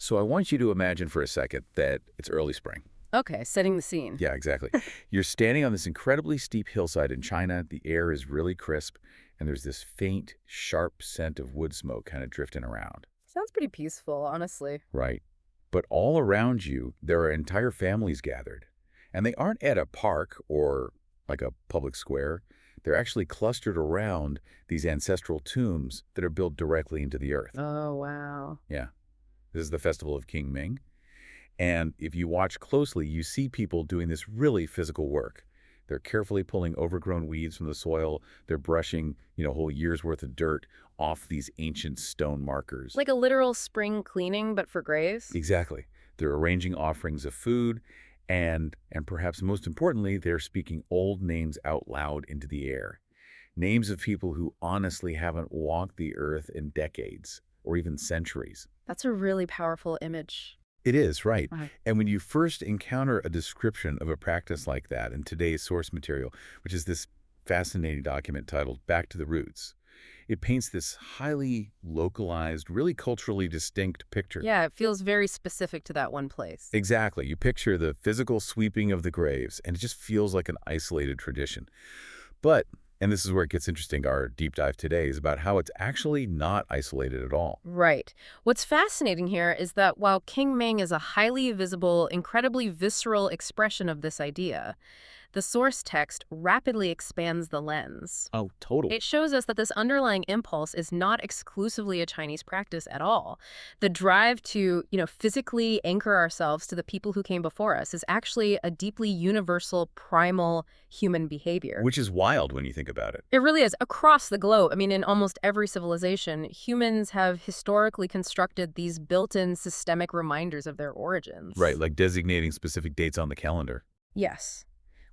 So I want you to imagine for a second that it's early spring. Okay, setting the scene. Yeah, exactly. You're standing on this incredibly steep hillside in China. The air is really crisp, and there's this faint, sharp scent of wood smoke kind of drifting around, Sounds pretty peaceful, honestly. right? But all around you, there are entire families gathered. And they aren't at a park or like a public square. They're actually clustered around these ancestral tombs that are built directly into the earth. Oh, wow. Yeah. This is the festival of King Ming. And if you watch closely, you see people doing this really physical work. They're carefully pulling overgrown weeds from the soil. They're brushing, a whole year's worth of dirt off these ancient stone markers. Like a literal spring cleaning, but for graves? Exactly. They're arranging offerings of food, and perhaps most importantly, they're speaking old names out loud into the air. Names of people who honestly haven't walked the earth in decades or even centuries. That's a really powerful image. It is, right. Wow. And when you first encounter a description of a practice like that in today's source material, which is this fascinating document titled Back to the Roots, it paints this highly localized, really culturally distinct picture. Yeah, it feels very specific to that one place. Exactly. You picture the physical sweeping of the graves, and it just feels like an isolated tradition. But, and this is where it gets interesting, our deep dive today is about how it's actually not isolated at all. Right. What's fascinating here is that while King Ming is a highly visible, incredibly visceral expression of this idea, the source text rapidly expands the lens. Oh, totally. It shows us that this underlying impulse is not exclusively a Chinese practice at all. The drive to, physically anchor ourselves to the people who came before us is actually a deeply universal, primal human behavior. Which is wild when you think about it. It really is. Across the globe, in almost every civilization, humans have historically constructed these built-in systemic reminders of their origins. Right, like designating specific dates on the calendar. Yes.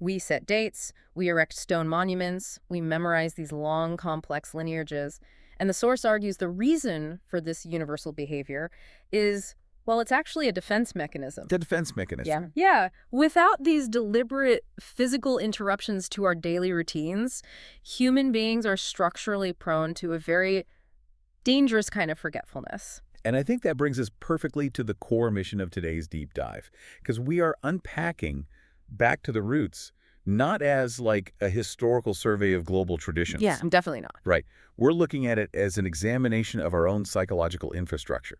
We set dates, we erect stone monuments, we memorize these long, complex lineages, and the source argues the reason for this universal behavior is, well, it's actually a defense mechanism. The defense mechanism. Yeah. Without these deliberate physical interruptions to our daily routines, human beings are structurally prone to a very dangerous kind of forgetfulness. And I think that brings us perfectly to the core mission of today's deep dive, because we are unpacking Back to the Roots, not as like a historical survey of global traditions. Yeah, I'm definitely not. Right. We're looking at it as an examination of our own psychological infrastructure.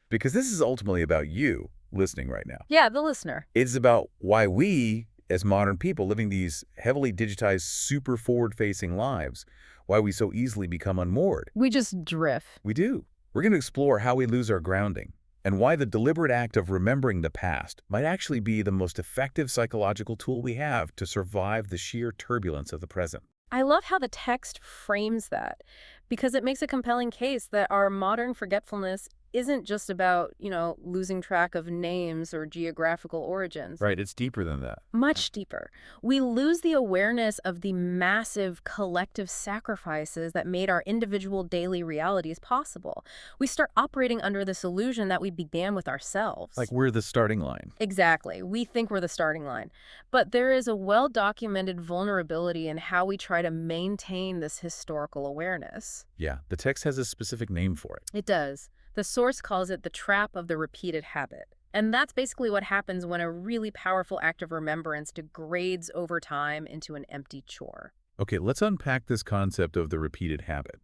Because this is ultimately about you listening right now. Yeah, the listener. It's about why we, as modern people living these heavily digitized, super forward-facing lives, why we so easily become unmoored. We just drift. We do. We're going to explore how we lose our grounding, and why the deliberate act of remembering the past might actually be the most effective psychological tool we have to survive the sheer turbulence of the present. I love how the text frames that, because it makes a compelling case that our modern forgetfulness isn't just about, losing track of names or geographical origins. Right, it's deeper than that. Much deeper. We lose the awareness of the massive collective sacrifices that made our individual daily realities possible. We start operating under this illusion that we began with ourselves. Like we're the starting line. Exactly. We think we're the starting line. But there is a well-documented vulnerability in how we try to maintain this historical awareness. Yeah, the text has a specific name for it. It does. The source calls it the trap of the repeated habit. And that's basically what happens when a really powerful act of remembrance degrades over time into an empty chore. Okay, let's unpack this concept of the repeated habit.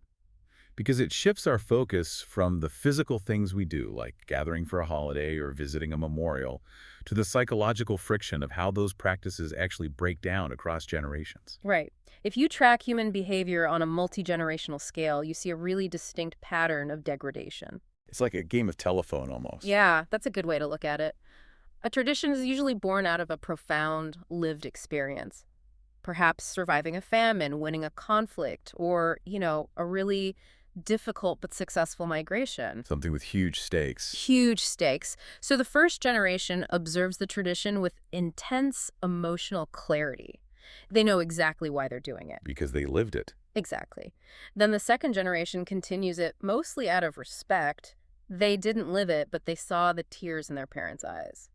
Because it shifts our focus from the physical things we do, like gathering for a holiday or visiting a memorial, to the psychological friction of how those practices actually break down across generations. Right. If you track human behavior on a multi-generational scale, you see a really distinct pattern of degradation. It's like a game of telephone almost. Yeah, that's a good way to look at it. A tradition is usually born out of a profound lived experience. Perhaps surviving a famine, winning a conflict, or, a really difficult but successful migration. Something with huge stakes. Huge stakes. So the first generation observes the tradition with intense emotional clarity. They know exactly why they're doing it. Because they lived it. Exactly. Then the second generation continues it mostly out of respect. They didn't live it, but they saw the tears in their parents' eyes.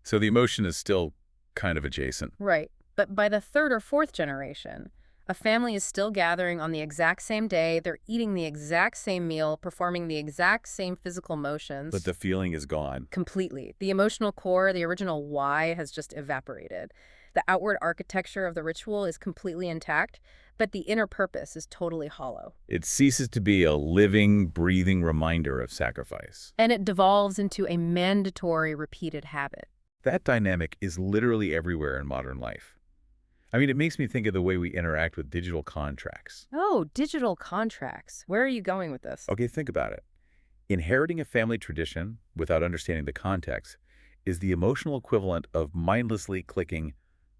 So the emotion is still kind of adjacent. Right. But by the third or fourth generation, A family is still gathering on the exact same day, they're eating the exact same meal, performing the exact same physical But motions. the feeling is gone. Completely. The emotional core, the original why, has just evaporated. The outward architecture of the ritual is completely intact, but the inner purpose is totally hollow. It ceases to be a living, breathing reminder of sacrifice. And it devolves into a mandatory repeated habit. That dynamic is literally everywhere in modern life. I mean, it makes me think of the way we interact with digital contracts. Oh, digital contracts. Where are you going with this? Okay, think about it. Inheriting a family tradition without understanding the context is the emotional equivalent of mindlessly clicking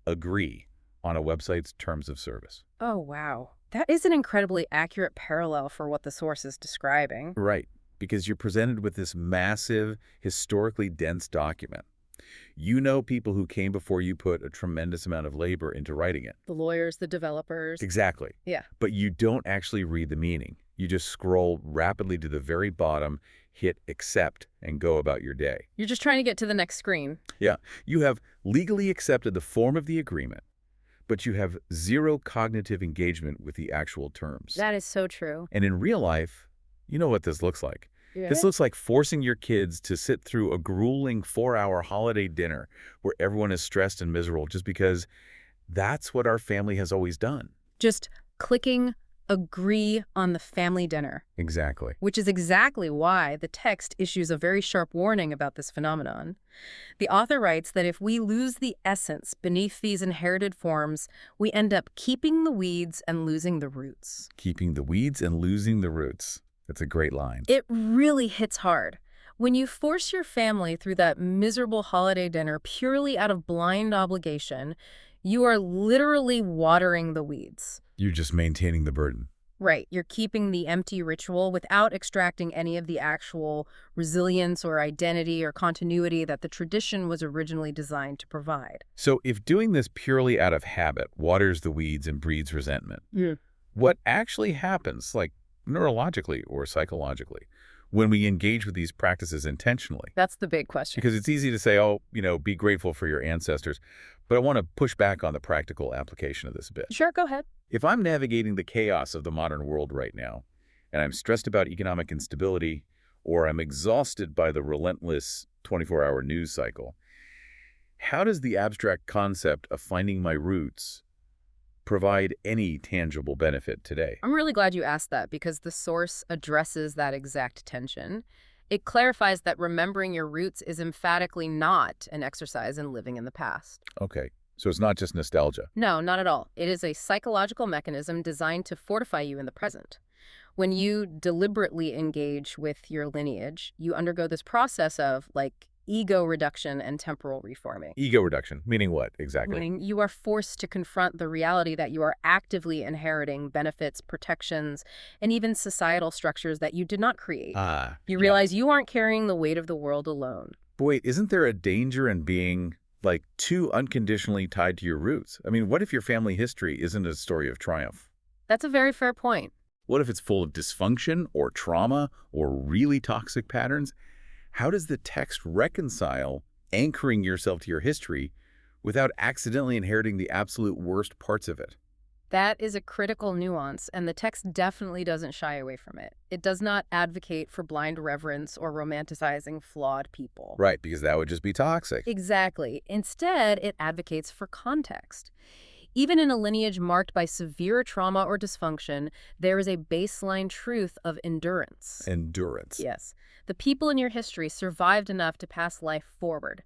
agree on a website's terms of service. Oh, wow. That is an incredibly accurate parallel for what the source is describing. Right, because you're presented with this massive, historically dense document. You know people who came before you put a tremendous amount of labor into writing it. The lawyers, the developers. Exactly. Yeah. But you don't actually read the meaning. You just scroll rapidly to the very bottom, hit accept, and go about your day. You're just trying to get to the next screen. Yeah, you have legally accepted the form of the agreement, but you have zero cognitive engagement with the actual terms. That is so true. And in real life, you know what this looks like. This looks like forcing your kids to sit through a grueling 4-hour holiday dinner where everyone is stressed and miserable just because that's what our family has always done. Just clicking agree on the family dinner, Exactly. which is exactly why the text issues a very sharp warning about this phenomenon. The author writes that if we lose the essence beneath these inherited forms, we end up keeping the weeds and losing the roots. Keeping the weeds and losing the roots. That's a great line. It really hits hard. When you force your family through that miserable holiday dinner purely out of blind obligation, you are literally watering the weeds. You're just maintaining the burden. Right, you're keeping the empty ritual without extracting any of the actual resilience or identity or continuity that the tradition was originally designed to provide. So if doing this purely out of habit waters the weeds and breeds resentment, Yeah. what actually happens, like neurologically or psychologically, when we engage with these practices intentionally? That's the big question. Because it's easy to say, oh, be grateful for your ancestors, but I want to push back on the practical application of this a bit. Sure, go ahead. If I'm navigating the chaos of the modern world right now, and I'm stressed about economic instability, or I'm exhausted by the relentless 24-hour news cycle, how does the abstract concept of finding my roots provide any tangible benefit today? I'm really glad you asked that because the source addresses that exact tension. It clarifies that remembering your roots is emphatically not an exercise in living in the past. Okay, so it's not just nostalgia. No, not at all. It is a psychological mechanism designed to fortify you in the present. When you deliberately engage with your lineage, you undergo this process of, ego reduction and temporal reforming. Ego reduction, meaning what exactly? Meaning you are forced to confront the reality that you are actively inheriting benefits, protections, and even societal structures that you did not create. You realize you aren't carrying the weight of the world alone. But wait, isn't there a danger in being, too unconditionally tied to your roots? I mean, what if your family history isn't a story of triumph? That's a very fair point. What if it's full of dysfunction or trauma or really toxic patterns? How does the text reconcile anchoring yourself to your history without accidentally inheriting the absolute worst parts of it? That is a critical nuance, and the text definitely doesn't shy away from it. It does not advocate for blind reverence or romanticizing flawed people. Right, because that would just be toxic. Exactly. Instead, it advocates for context. Even in a lineage marked by severe trauma or dysfunction, there is a baseline truth of endurance. Endurance. Yes. The people in your history survived enough to pass life forward.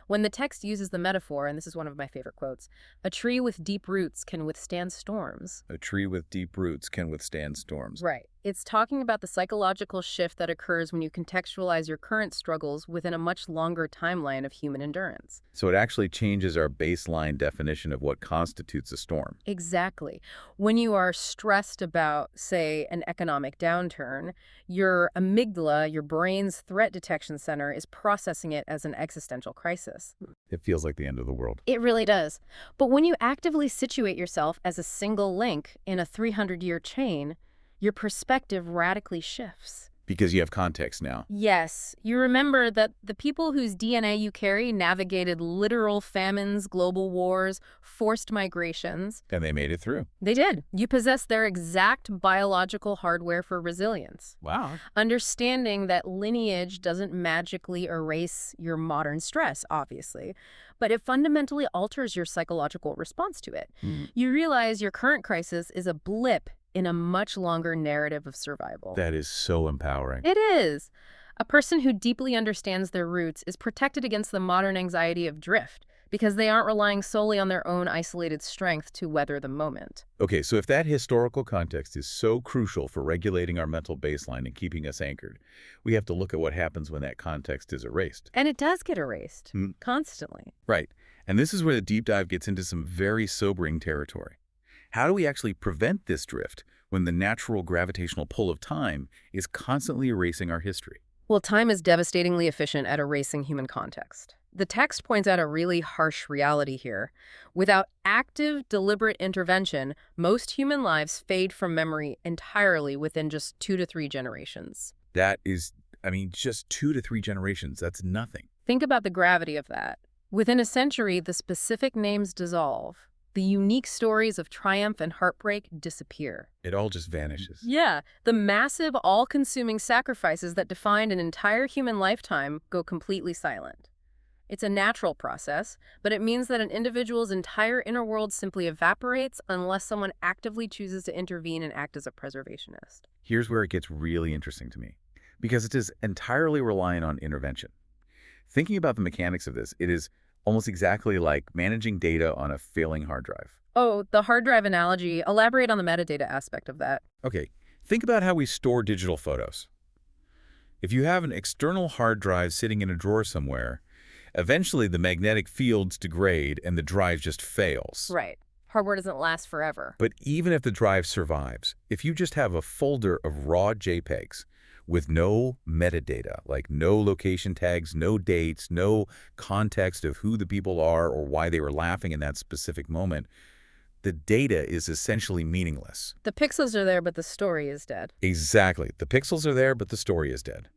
When the text uses the metaphor, and this is one of my favorite quotes, a tree with deep roots can withstand storms. A tree with deep roots can withstand storms. Right. It's talking about the psychological shift that occurs when you contextualize your current struggles within a much longer timeline of human endurance. So it actually changes our baseline definition of what constitutes a storm. Exactly. When you are stressed about, say, an economic downturn, your amygdala, your brain's threat detection center, is processing it as an existential crisis. It feels like the end of the world. It really does. But when you actively situate yourself as a single link in a 300-year chain, your perspective radically shifts. Because you have context now. Yes, you remember that the people whose DNA you carry navigated literal famines, global wars, forced migrations. And they made it through. They did. You possess their exact biological hardware for resilience. Wow. Understanding that lineage doesn't magically erase your modern stress, obviously, but it fundamentally alters your psychological response to it. You realize your current crisis is a blip in a much longer narrative of survival. That is so empowering. It is. A person who deeply understands their roots is protected against the modern anxiety of drift because they aren't relying solely on their own isolated strength to weather the moment. Okay, so if that historical context is so crucial for regulating our mental baseline and keeping us anchored, we have to look at what happens when that context is erased. And it does get erased, constantly. Right. And this is where the deep dive gets into some very sobering territory. How do we actually prevent this drift when the natural gravitational pull of time is constantly erasing our history? Well, time is devastatingly efficient at erasing human context. The text points out a really harsh reality here. Without active, deliberate intervention, most human lives fade from memory entirely within just 2 to 3 generations. That is, just 2 to 3 generations. That's nothing. Think about the gravity of that. Within a century, the specific names dissolve. The unique stories of triumph and heartbreak disappear. It all just vanishes. Yeah, the massive, all-consuming sacrifices that defined an entire human lifetime go completely silent. It's a natural process, but it means that an individual's entire inner world simply evaporates unless someone actively chooses to intervene and act as a preservationist. Here's where it gets really interesting to me, because it is entirely reliant on intervention. Thinking about the mechanics of this, it is almost exactly like managing data on a failing hard drive. Oh, the hard drive analogy. Elaborate on the metadata aspect of that. Okay, think about how we store digital photos. If you have an external hard drive sitting in a drawer somewhere, eventually the magnetic fields degrade and the drive just fails. Right. Hardware doesn't last forever. But even if the drive survives, if you just have a folder of raw JPEGs with no metadata, like no location tags, no dates, no context of who the people are or why they were laughing in that specific moment, the data is essentially meaningless. The pixels are there, but the story is dead. Exactly. The pixels are there, but the story is dead.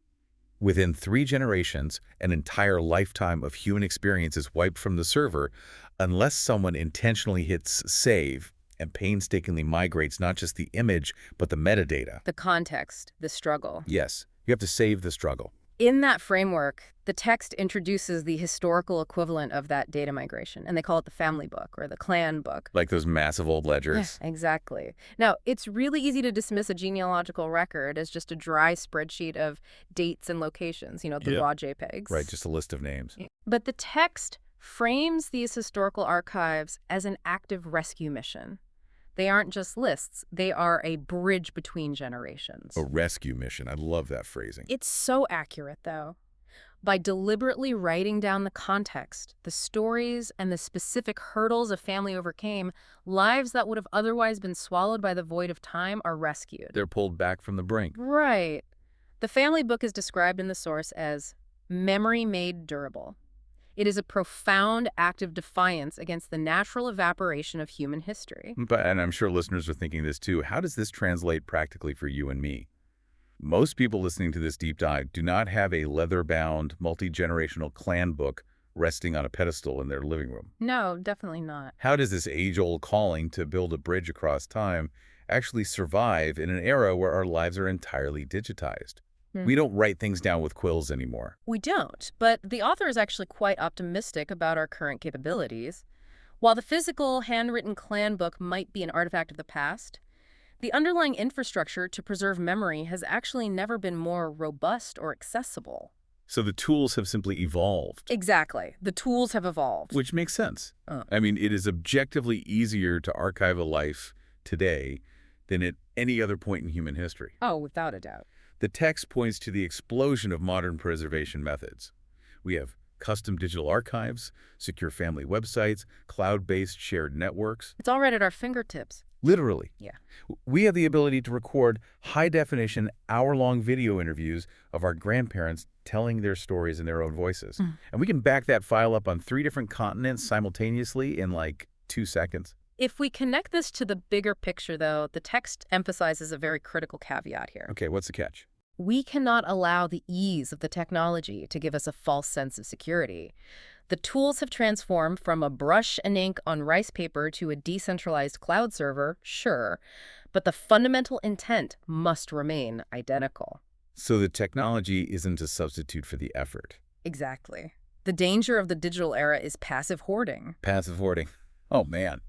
Within 3 generations, an entire lifetime of human experience is wiped from the server unless someone intentionally hits save and painstakingly migrates not just the image, but the metadata. The context, the struggle. Yes, you have to save the struggle. In that framework, the text introduces the historical equivalent of that data migration, and they call it the family book or the clan book. Like those massive old ledgers. Exactly. Now, it's really easy to dismiss a genealogical record as just a dry spreadsheet of dates and locations, the Yeah. raw JPEGs. Right, just a list of names. But the text frames these historical archives as an active rescue mission. They aren't just lists. They are a bridge between generations. A rescue mission. I love that phrasing. It's so accurate, though. By deliberately writing down the context, the stories, and the specific hurdles a family overcame, lives that would have otherwise been swallowed by the void of time are rescued. They're pulled back from the brink. Right. The family book is described in the source as memory made durable. It is a profound act of defiance against the natural evaporation of human history. And I'm sure listeners are thinking this too. How does this translate practically for you and me? Most people listening to this deep dive do not have a leather-bound, multi-generational clan book resting on a pedestal in their living room. No, definitely not. How does this age-old calling to build a bridge across time actually survive in an era where our lives are entirely digitized? We don't write things down with quills anymore. We don't, but the author is actually quite optimistic about our current capabilities. While the physical, handwritten clan book might be an artifact of the past, the underlying infrastructure to preserve memory has actually never been more robust or accessible. So the tools have simply evolved. Exactly. The tools have evolved. Which makes sense. It is objectively easier to archive a life today than at any other point in human history. Oh, without a doubt. The text points to the explosion of modern preservation methods. We have custom digital archives, secure family websites, cloud-based shared networks. It's all right at our fingertips. Literally. Yeah. We have the ability to record high-definition, hour-long video interviews of our grandparents telling their stories in their own voices. And we can back that file up on 3 different continents simultaneously in like 2 seconds. If we connect this to the bigger picture, though, the text emphasizes a very critical caveat here. Okay, what's the catch? We cannot allow the ease of the technology to give us a false sense of security. The tools have transformed from a brush and ink on rice paper to a decentralized cloud server, sure, but the fundamental intent must remain identical. So the technology isn't a substitute for the effort. Exactly. The danger of the digital era is passive hoarding. Passive hoarding. Oh, man.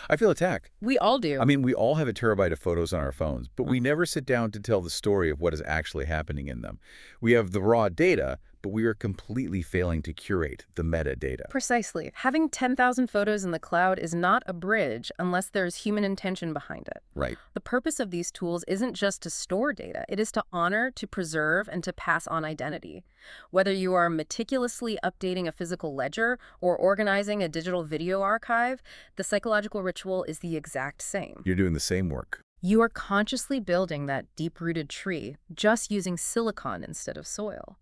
I feel attacked. We all do. I mean, we all have a terabyte of photos on our phones, but we never sit down to tell the story of what is actually happening in them. We have the raw data, but we are completely failing to curate the metadata. Precisely. Having 10,000 photos in the cloud is not a bridge unless there's human intention behind it. Right. The purpose of these tools isn't just to store data, it is to honor, to preserve, and to pass on identity. Whether you are meticulously updating a physical ledger or organizing a digital video archive, the psychological ritual is the exact same. You're doing the same work. You are consciously building that deep-rooted tree, just using silicon instead of soil.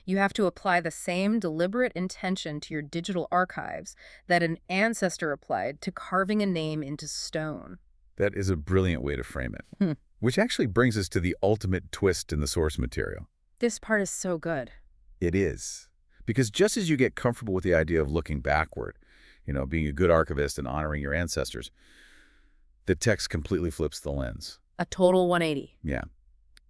You have to apply the same deliberate intention to your digital archives that an ancestor applied to carving a name into stone. That is a brilliant way to frame it. Which actually brings us to the ultimate twist in the source material. This part is so good. It is. Because just as you get comfortable with the idea of looking backward, being a good archivist and honoring your ancestors, the text completely flips the lens. A total 180. Yeah.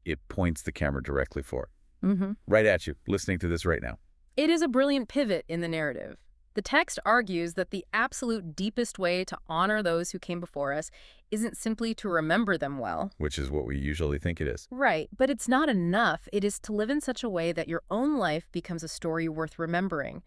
It points the camera directly for it. Mm-hmm. Right at you, listening to this right now. It is a brilliant pivot in the narrative. The text argues that the absolute deepest way to honor those who came before us isn't simply to remember them well. Which is what we usually think it is. Right, but it's not enough. It is to live in such a way that your own life becomes a story worth remembering.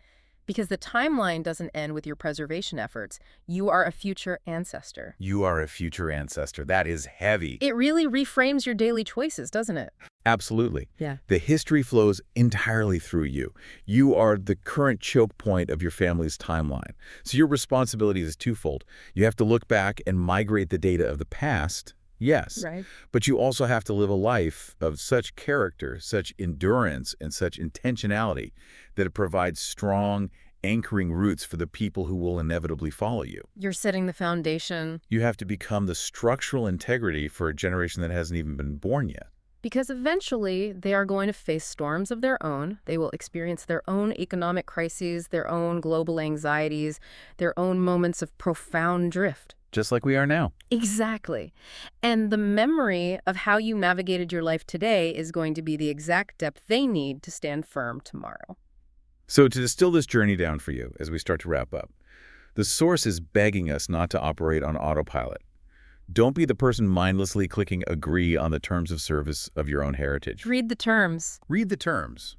Because the timeline doesn't end with your preservation efforts. You are a future ancestor. You are a future ancestor. That is heavy. It really reframes your daily choices, doesn't it? Absolutely. Yeah. The history flows entirely through you. You are the current choke point of your family's timeline. So your responsibility is twofold. You have to look back and migrate the data of the past, yes. Right. But you also have to live a life of such character, such endurance, and such intentionality that it provides strong, anchoring roots for the people who will inevitably follow you. You're setting the foundation. You have to become the structural integrity for a generation that hasn't even been born yet. Because eventually they are going to face storms of their own. They will experience their own economic crises, their own global anxieties, their own moments of profound drift. Just like we are now. Exactly. And the memory of how you navigated your life today is going to be the exact depth they need to stand firm tomorrow. So to distill this journey down for you as we start to wrap up, the source is begging us not to operate on autopilot. Don't be the person mindlessly clicking agree on the terms of service of your own heritage. Read the terms. Read the terms.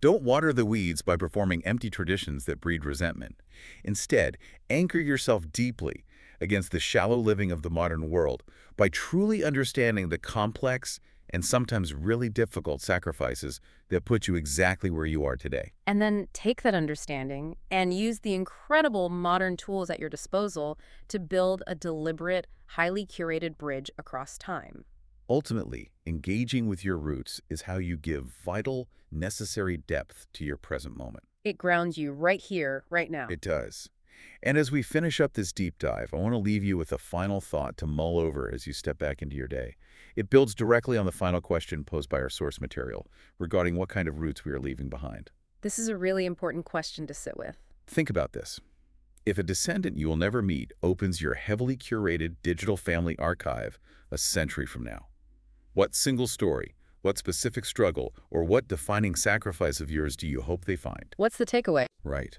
Don't water the weeds by performing empty traditions that breed resentment. Instead, anchor yourself deeply against the shallow living of the modern world by truly understanding the complex and sometimes really difficult sacrifices that put you exactly where you are today. And then take that understanding and use the incredible modern tools at your disposal to build a deliberate, highly curated bridge across time. Ultimately, engaging with your roots is how you give vital, necessary depth to your present moment. It grounds you right here, right now. It does. And as we finish up this deep dive, I want to leave you with a final thought to mull over as you step back into your day. It builds directly on the final question posed by our source material regarding what kind of roots we are leaving behind. This is a really important question to sit with. Think about this. If a descendant you will never meet opens your heavily curated digital family archive a century from now, what single story, what specific struggle, or what defining sacrifice of yours do you hope they find? What's the takeaway? Right.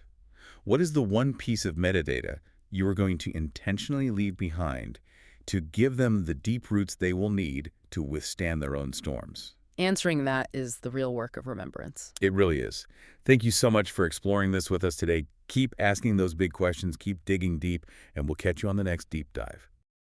What is the one piece of metadata you are going to intentionally leave behind to give them the deep roots they will need to withstand their own storms? Answering that is the real work of remembrance. It really is. Thank you so much for exploring this with us today. Keep asking those big questions, keep digging deep, and we'll catch you on the next deep dive.